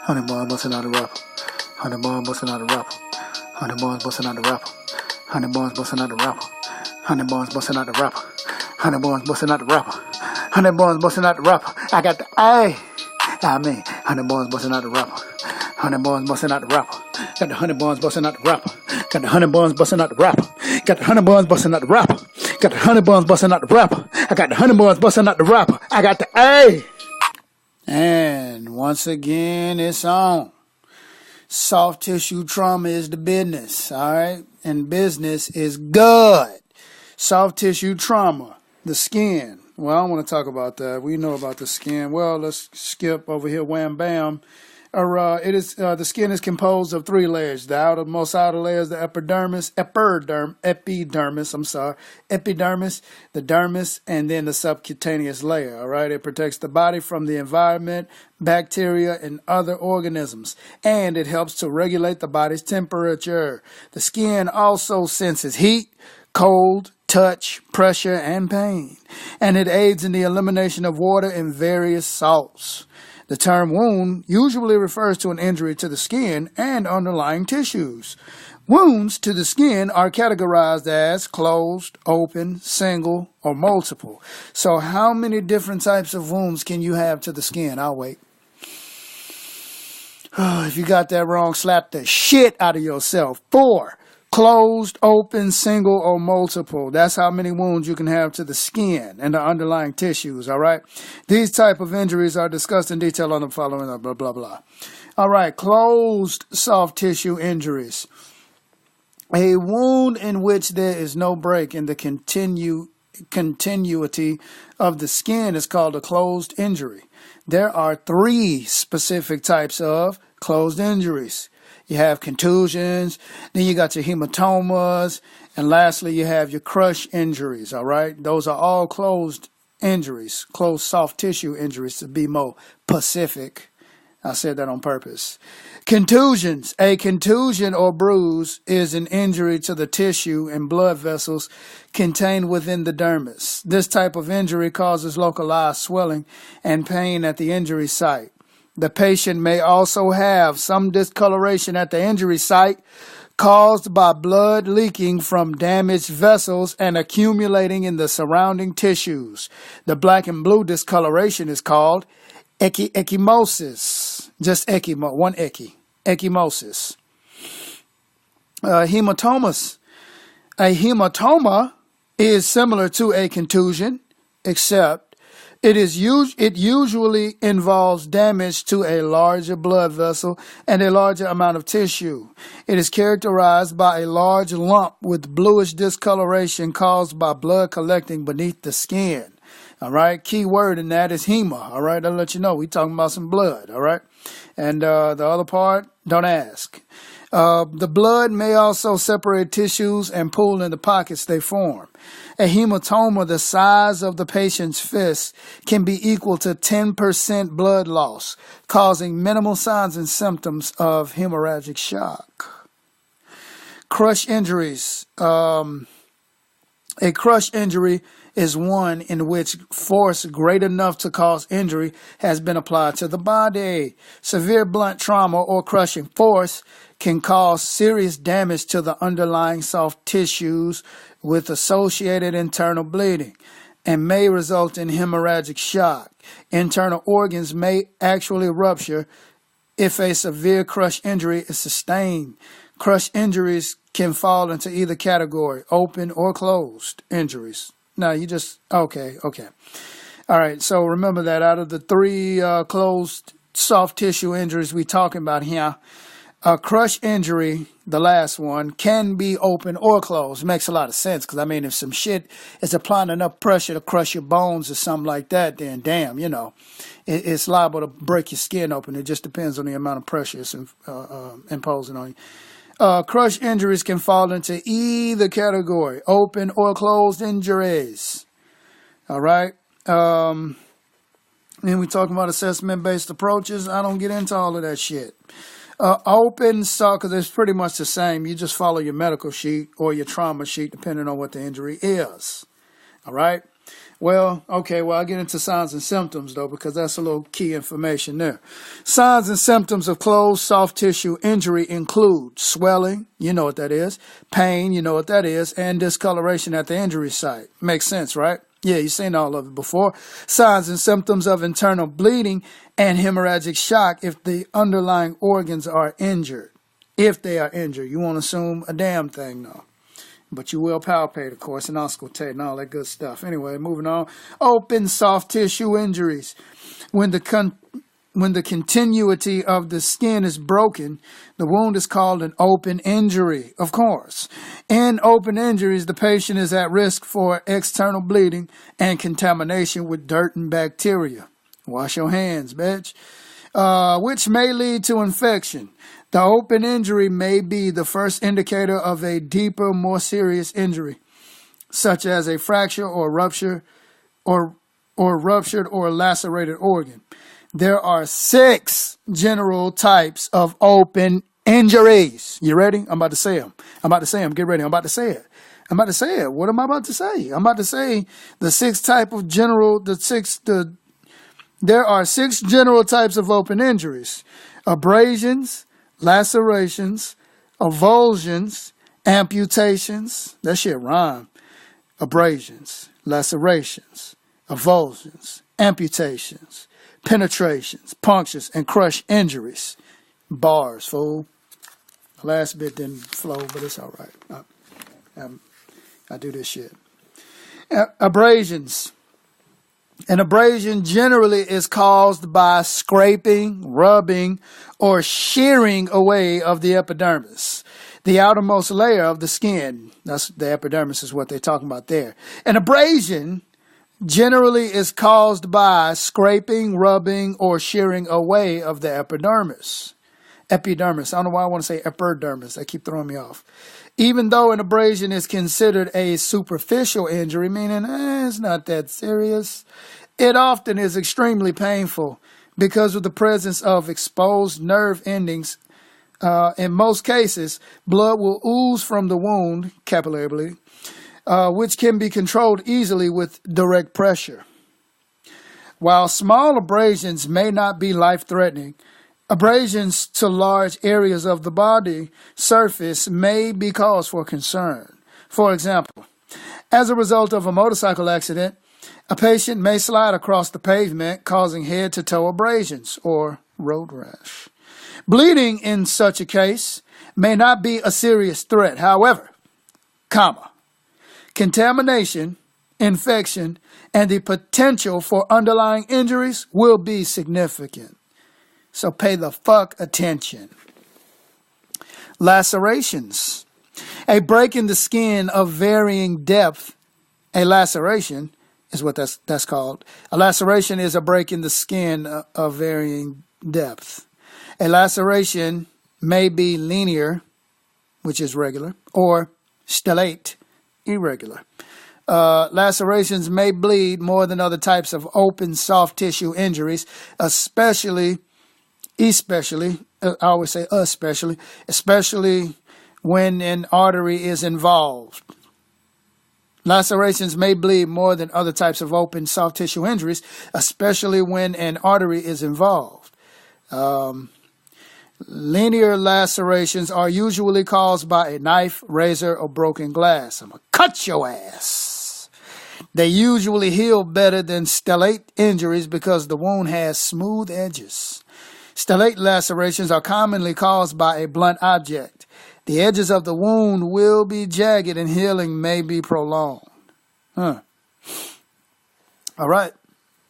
100 bars busting out the rapper. 100 bars busting out the rapper. 100 bars busting out the rapper. 100 bars busting out the rapper. 100 bars busting out the rapper. 100 bars busting out the rapper. 100 bars busting out the rapper. I got the A. I mean, 100 bars busting out the rapper. 100 bars busting out the rapper. Got the 100 bars busting out the rapper. Got the 100 bars busting out the rapper. Got the 100 bars busting out the rapper. Got the 100 bars busting out the rapper. I got the 100 bars busting out the rapper. I got the A. And once again, it's on. Soft tissue trauma is the business, all right? And business is good. Soft tissue trauma, the skin. Well, I don't want to talk about that. We know about the skin. Well, let's skip over here, wham, bam. The skin is composed of 3 layers. The outermost outer layer is the epidermis, the dermis, and then the subcutaneous layer, all right? It protects the body from the environment, bacteria, and other organisms, and it helps to regulate the body's temperature. The skin also senses heat, cold, touch, pressure, and pain, and it aids in the elimination of water and various salts. The term wound usually refers to an injury to the skin and underlying tissues. Wounds to the skin are categorized as closed, open, single, or multiple. So how many different types of wounds can you have to the skin? I'll wait. If you got that wrong, slap the shit out of yourself. 4. Closed, open, single, or multiple. That's how many wounds you can have to the skin and the underlying tissues, all right? These type of injuries are discussed in detail on the following, blah, blah, blah. All right, closed soft tissue injuries. A wound in which there is no break in the continuity of the skin is called a closed injury. There are 3 specific types of closed injuries. You have contusions, then you got your hematomas, and lastly, you have your crush injuries, all right? Those are all closed injuries, closed soft tissue injuries, to be more specific. I said that on purpose. Contusions. A contusion or bruise is an injury to the tissue and blood vessels contained within the dermis. This type of injury causes localized swelling and pain at the injury site. The patient may also have some discoloration at the injury site caused by blood leaking from damaged vessels and accumulating in the surrounding tissues. The black and blue discoloration is called ecchymosis. Just one ecchymosis. Hematomas. A hematoma is similar to a contusion, except it usually involves damage to a larger blood vessel and a larger amount of tissue. It is characterized by a large lump with bluish discoloration caused by blood collecting beneath the skin. All right, key word in that is hema. All right, I'll let you know. We talking about some blood. All right, and the other part, don't ask. The blood may also separate tissues and pool in the pockets they form. A hematoma the size of the patient's fist can be equal to 10% blood loss, causing minimal signs and symptoms of hemorrhagic shock. Crush injuries. A crush injury is one in which force great enough to cause injury has been applied to the body. Severe blunt trauma or crushing force can cause serious damage to the underlying soft tissues with associated internal bleeding and may result in hemorrhagic shock. Internal organs may actually rupture if a severe crush injury is sustained. Crush injuries can fall into either category, open or closed injuries. Now okay. All right, so remember that out of the 3 closed soft tissue injuries we're talking about here, a crush injury, the last one, can be open or closed. It makes a lot of sense because, I mean, if some shit is applying enough pressure to crush your bones or something like that, then damn, it's liable to break your skin open. It just depends on the amount of pressure it's imposing on you. Crush injuries can fall into either category, open or closed injuries. All right. Then we talking about assessment-based approaches. I don't get into all of that shit. Open, because it's pretty much the same. You just follow your medical sheet or your trauma sheet, depending on what the injury is. All right. Well, okay, well, I'll get into signs and symptoms, though, because that's a little key information there. Signs and symptoms of closed soft tissue injury include swelling, you know what that is, pain, you know what that is, and discoloration at the injury site. Makes sense, right? Yeah, you've seen all of it before. Signs and symptoms of internal bleeding and hemorrhagic shock if the underlying organs are injured. If they are injured. You won't assume a damn thing, though. But you will palpate, of course, and auscultate and all that good stuff. Anyway, moving on. Open soft tissue injuries. When the continuity of the skin is broken, the wound is called an open injury, of course. In open injuries, the patient is at risk for external bleeding and contamination with dirt and bacteria. Wash your hands, bitch. Which may lead to infection. The open injury may be the first indicator of a deeper, more serious injury, such as a fracture or rupture or ruptured or lacerated organ. There are 6 general types of open injuries. You ready? I'm about to say them. Get ready. I'm about to say it. What am I about to say? I'm about to say there are 6 general types of open injuries. Abrasions, lacerations, avulsions, amputations. That shit rhyme. Abrasions, lacerations, avulsions, amputations, penetrations, punctures, and crush injuries. Bars, fool. The last bit didn't flow, but it's all right. I do this shit. Abrasions. An abrasion generally is caused by scraping, rubbing, or shearing away of the epidermis, the outermost layer of the skin. That's the epidermis is what they're talking about there. An abrasion generally is caused by scraping, rubbing, or shearing away of the epidermis. Epidermis. I don't know why I want to say epidermis. They keep throwing me off. Even though an abrasion is considered a superficial injury, meaning it's not that serious, it often is extremely painful because of the presence of exposed nerve endings. In most cases, blood will ooze from the wound, capillary bleeding, which can be controlled easily with direct pressure. While small abrasions may not be life-threatening, abrasions to large areas of the body surface may be cause for concern. For example, as a result of a motorcycle accident, a patient may slide across the pavement, causing head-to-toe abrasions or road rash. Bleeding in such a case may not be a serious threat. However, contamination, infection, and the potential for underlying injuries will be significant. So pay the fuck attention. Lacerations. A break in the skin of varying depth. A laceration is what that's called. A laceration is a break in the skin of varying depth. A laceration may be linear, which is regular, or stellate, irregular. Lacerations may bleed more than other types of open soft tissue injuries, especially when an artery is involved. Lacerations may bleed more than other types of open soft tissue injuries, especially when an artery is involved. Linear lacerations are usually caused by a knife, razor, or broken glass. I'm going to cut your ass. They usually heal better than stellate injuries because the wound has smooth edges. Stellate lacerations are commonly caused by a blunt object. The edges of the wound will be jagged and healing may be prolonged. All right.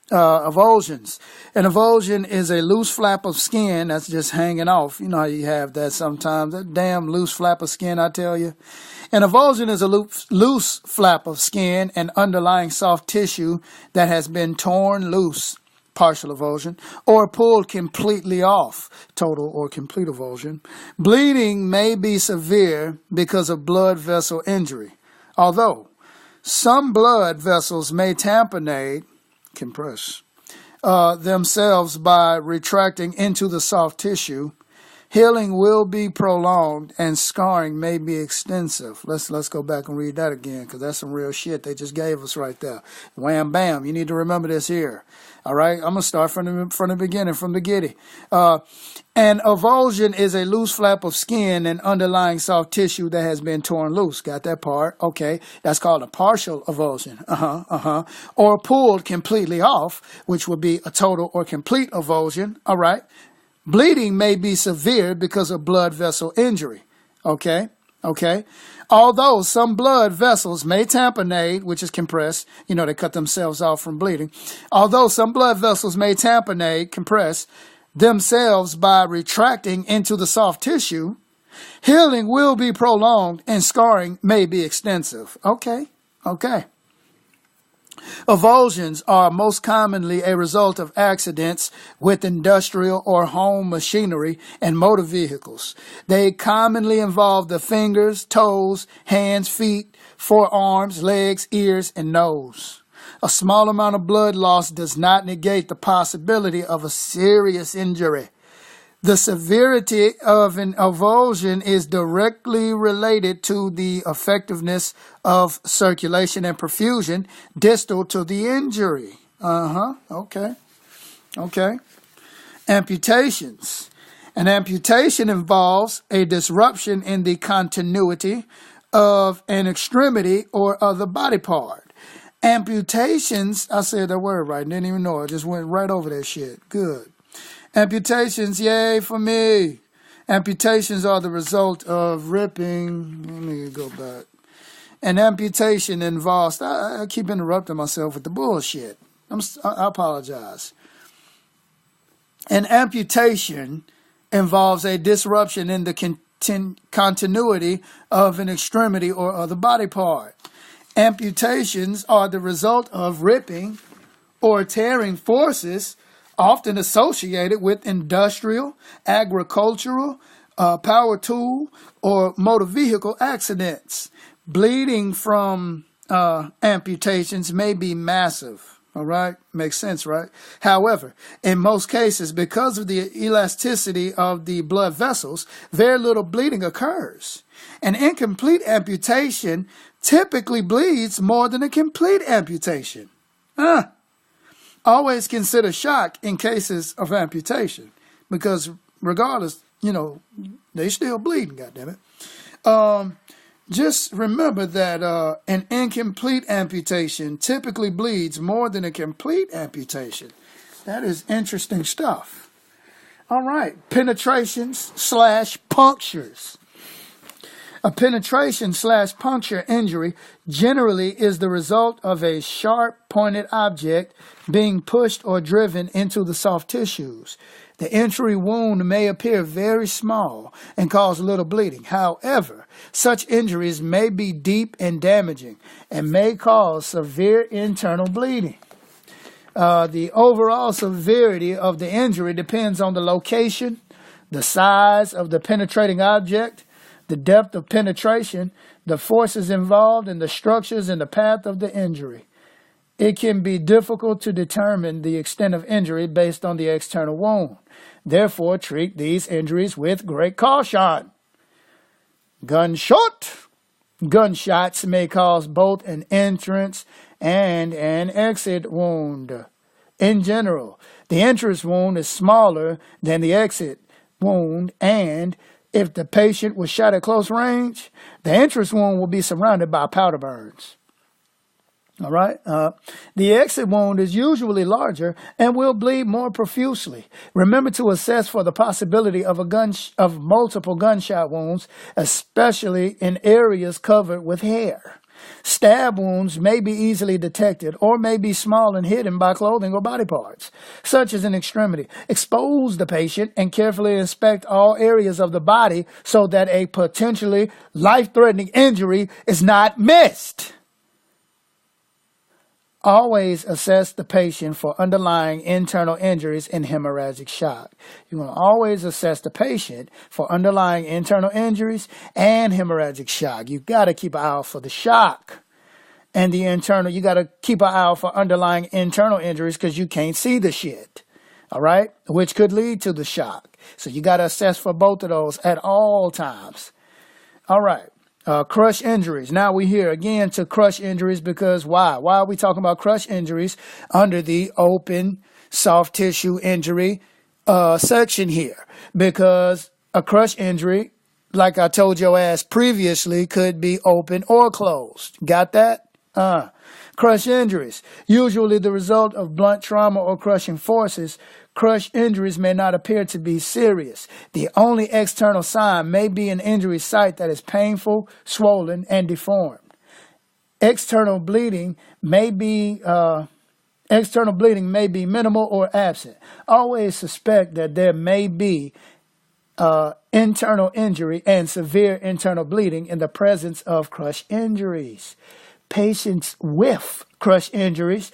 Avulsions. An avulsion is a loose flap of skin that's just hanging off. You know how you have that sometimes. That damn loose flap of skin, I tell you. An avulsion is a loose flap of skin and underlying soft tissue that has been torn loose. Partial avulsion, or pulled completely off, total or complete avulsion. Bleeding may be severe because of blood vessel injury, although some blood vessels may tamponade, compress, themselves by retracting into the soft tissue. Healing will be prolonged and scarring may be extensive. Let's go back and read that again, because that's some real shit they just gave us right there. Wham bam. You need to remember this here. All right, I'm gonna start from the beginning, from the giddy. An avulsion is a loose flap of skin and underlying soft tissue that has been torn loose. Got that part? Okay, that's called a partial avulsion. Or pulled completely off, which would be a total or complete avulsion. All right. Bleeding may be severe because of blood vessel injury. Okay. Although some blood vessels may tamponade, which is compress, they cut themselves off from bleeding. Although some blood vessels may tamponade, compress themselves by retracting into the soft tissue, healing will be prolonged and scarring may be extensive. Okay. Avulsions are most commonly a result of accidents with industrial or home machinery and motor vehicles. They commonly involve the fingers, toes, hands, feet, forearms, legs, ears, and nose. A small amount of blood loss does not negate the possibility of a serious injury. The severity of an avulsion is directly related to the effectiveness of circulation and perfusion distal to the injury. Okay. Amputations. An amputation involves a disruption in the continuity of an extremity or other body part. Amputations, I said that word right, didn't even know it, just went right over that shit. Good. Amputations, yay for me. Amputations are the result of ripping. Let me go back. An amputation involves, I keep interrupting myself with the bullshit. I apologize. An amputation involves a disruption in the continuity of an extremity or other body part. Amputations are the result of ripping or tearing forces often associated with industrial, agricultural, power tool, or motor vehicle accidents. Bleeding from amputations may be massive. All right? Makes sense, right? However, in most cases, because of the elasticity of the blood vessels, very little bleeding occurs. An incomplete amputation typically bleeds more than a complete amputation. Always consider shock in cases of amputation, because regardless, they still bleeding, goddammit. Just remember that an incomplete amputation typically bleeds more than a complete amputation. That is interesting stuff. All right, penetrations/punctures. A penetration/puncture injury generally is the result of a sharp-pointed object being pushed or driven into the soft tissues. The entry wound may appear very small and cause little bleeding. However, such injuries may be deep and damaging and may cause severe internal bleeding. The overall severity of the injury depends on the location, the size of the penetrating object, the depth of penetration, the forces involved, and the structures in the path of the injury. It can be difficult to determine the extent of injury based on the external wound. Therefore, treat these injuries with great caution. Gunshots may cause both an entrance and an exit wound. In general, the entrance wound is smaller than the exit wound, and if the patient was shot at close range, the entrance wound will be surrounded by powder burns. All right. The exit wound is usually larger and will bleed more profusely. Remember to assess for the possibility of multiple gunshot wounds, especially in areas covered with hair. Stab wounds may be easily detected or may be small and hidden by clothing or body parts, such as an extremity. Expose the patient and carefully inspect all areas of the body so that a potentially life-threatening injury is not missed. Always assess the patient for underlying internal injuries and hemorrhagic shock. You want to always assess the patient for underlying internal injuries and hemorrhagic shock. You got to keep an eye out for the shock and the internal. You got to keep an eye out for underlying internal injuries because you can't see the shit. all right, which could lead to the shock. So you got to assess for both of those at all times. All right. Crush injuries. Now we here again to crush injuries because why? Why are we talking about crush injuries under the open soft tissue injury section here? Because a crush injury, like I told your ass previously, could be open or closed. Got that? Crush injuries. Usually the result of blunt trauma or crushing forces. Crush injuries may not appear to be serious. The only external sign may be an injury site that is painful, swollen, and deformed. External bleeding may be minimal or absent. Always suspect that there may be internal injury and severe internal bleeding in the presence of crush injuries. Patients with crush injuries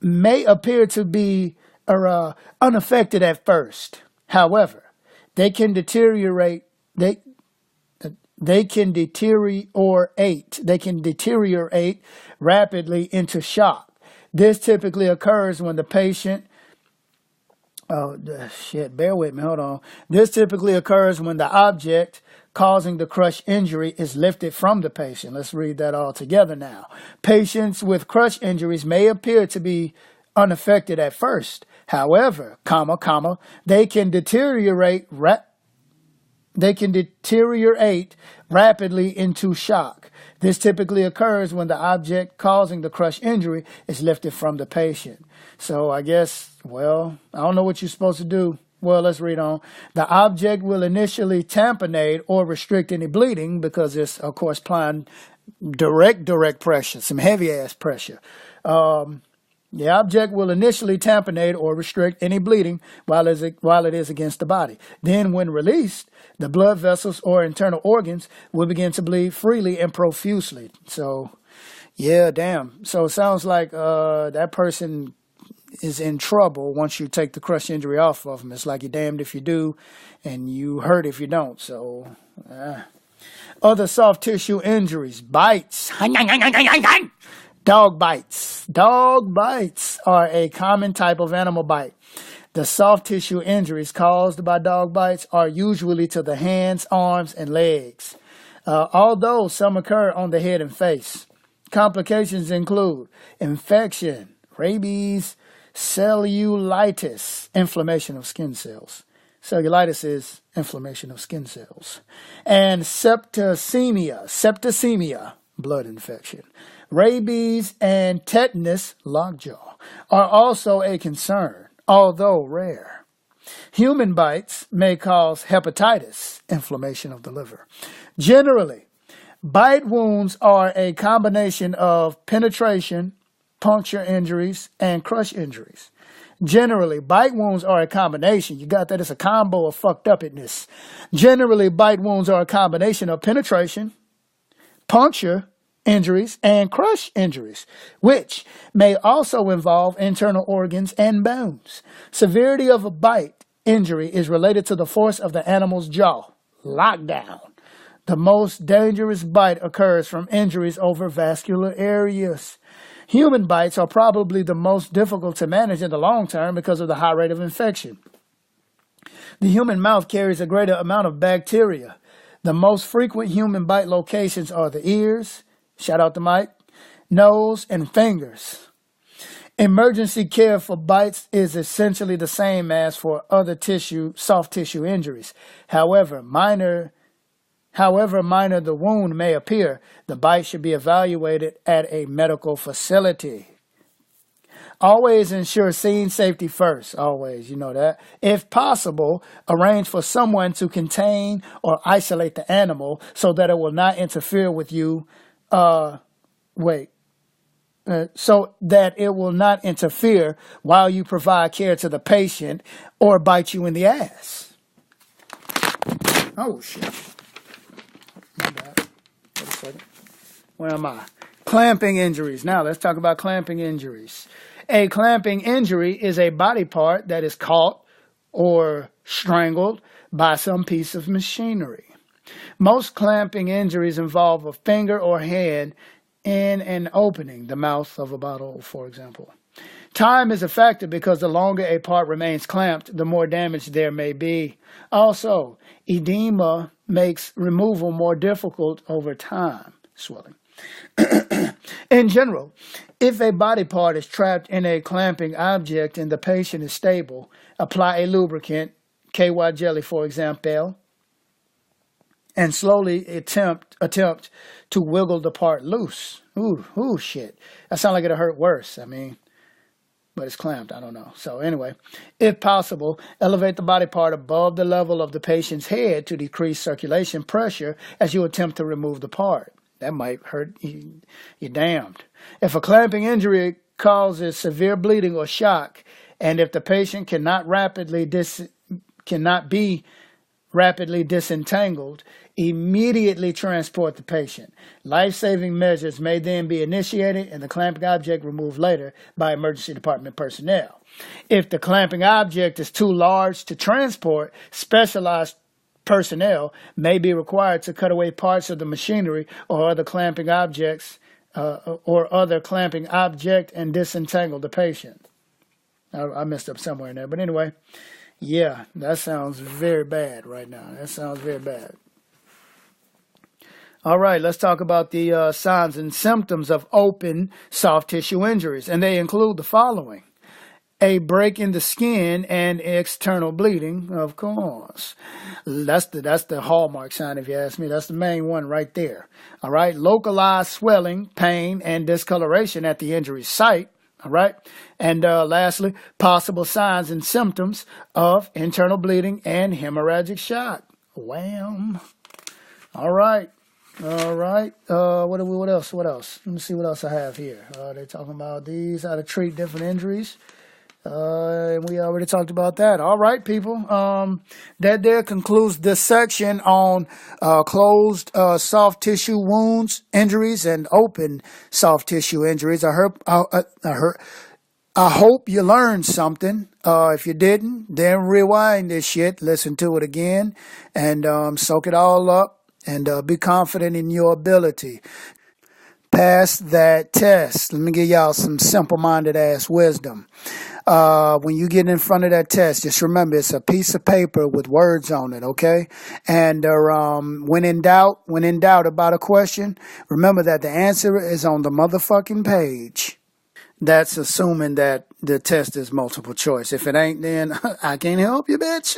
may appear to be unaffected at first. However, they can deteriorate. They can deteriorate rapidly into shock. This typically occurs when the patient. Bear with me. Hold on. This typically occurs when the object causing the crush injury is lifted from the patient. Let's read that all together now. Patients with crush injuries may appear to be unaffected at first. However, they can deteriorate rapidly into shock. This typically occurs when the object causing the crush injury is lifted from the patient. So I guess, I don't know what you're supposed to do. Well, let's read on. The object will initially tamponade or restrict any bleeding because it's, of course, applying direct pressure, some heavy-ass pressure. The object will initially tamponade or restrict any bleeding while it is against the body. Then, when released, the blood vessels or internal organs will begin to bleed freely and profusely. So, yeah, damn. So it sounds like that person is in trouble once you take the crush injury off of them. It's like you're damned if you do and you hurt if you don't. So, other soft tissue injuries, bites. Dog bites. Dog bites are a common type of animal bite. The soft tissue injuries caused by dog bites are usually to the hands, arms, and legs, although some occur on the head and face. Complications include infection, rabies, cellulitis, inflammation of skin cells. Cellulitis is inflammation of skin cells. And septicemia, blood infection. Rabies and tetanus, lockjaw, are also a concern, although rare. Human bites may cause hepatitis, inflammation of the liver. Generally, bite wounds are a combination of penetration, puncture injuries, and crush injuries. Generally, bite wounds are a combination. You got that? It's a combo of fucked upness. Generally, bite wounds are a combination of penetration, puncture injuries, and crush injuries, which may also involve internal organs and bones. Severity of a bite injury is related to the force of the animal's jaw. Lockdown. The most dangerous bite occurs from injuries over vascular areas. Human bites are probably the most difficult to manage in the long term because of the high rate of infection. The human mouth carries a greater amount of bacteria. The most frequent human bite locations are the ears, shout out to Mike, nose, and fingers. Emergency care for bites is essentially the same as for other soft tissue injuries. However minor the wound may appear, the bite should be evaluated at a medical facility. Always ensure scene safety first. Always, you know that. If possible, arrange for someone to contain or isolate the animal so that it will not interfere with you. So that it will not interfere while you provide care to the patient or bite you in the ass. Oh, shit. My bad. Wait a second. Where am I? Clamping injuries. Now, let's talk about clamping injuries. A clamping injury is a body part that is caught or strangled by some piece of machinery. Most clamping injuries involve a finger or hand in an opening, the mouth of a bottle, for example. Time is a factor because the longer a part remains clamped, the more damage there may be. Also, edema makes removal more difficult over time. Swelling. In general, if a body part is trapped in a clamping object and the patient is stable, apply a lubricant, KY jelly for example, and slowly attempt to wiggle the part loose. Ooh, shit. That sounds like it'll hurt worse. But it's clamped. I don't know. So anyway, if possible, elevate the body part above the level of the patient's head to decrease circulation pressure as you attempt to remove the part. That might hurt you. You're damned. If a clamping injury causes severe bleeding or shock, and if the patient cannot be rapidly disentangled, immediately transport the patient. Life-saving measures may then be initiated and the clamping object removed later by emergency department personnel. If the clamping object is too large to transport, specialized personnel may be required to cut away parts of the machinery or other clamping object and disentangle the patient. I messed up somewhere in there, but anyway, yeah, that sounds very bad right now. That sounds very bad. All right, let's talk about the signs and symptoms of open soft tissue injuries, and they include the following. A break in the skin and external bleeding, of course. That's the hallmark sign, if you ask me. That's the main one right there. All right, localized swelling, pain, and discoloration at the injury site. All right, and lastly, possible signs and symptoms of internal bleeding and hemorrhagic shock. Wham! All right. What else? Let me see what else I have here. They're talking about these, how to treat different injuries. And we already talked about that. All right, people. That there concludes this section on closed soft tissue wounds, injuries, and open soft tissue injuries. I hope you learned something. If you didn't, then rewind this shit, listen to it again, and soak it all up, and be confident in your ability. Pass that test. Let me give y'all some simple-minded ass wisdom. When you get in front of that test, just remember it's a piece of paper with words on it, okay? And when in doubt about a question, remember that the answer is on the motherfucking page. That's assuming that the test is multiple choice. If it ain't, then I can't help you, bitch.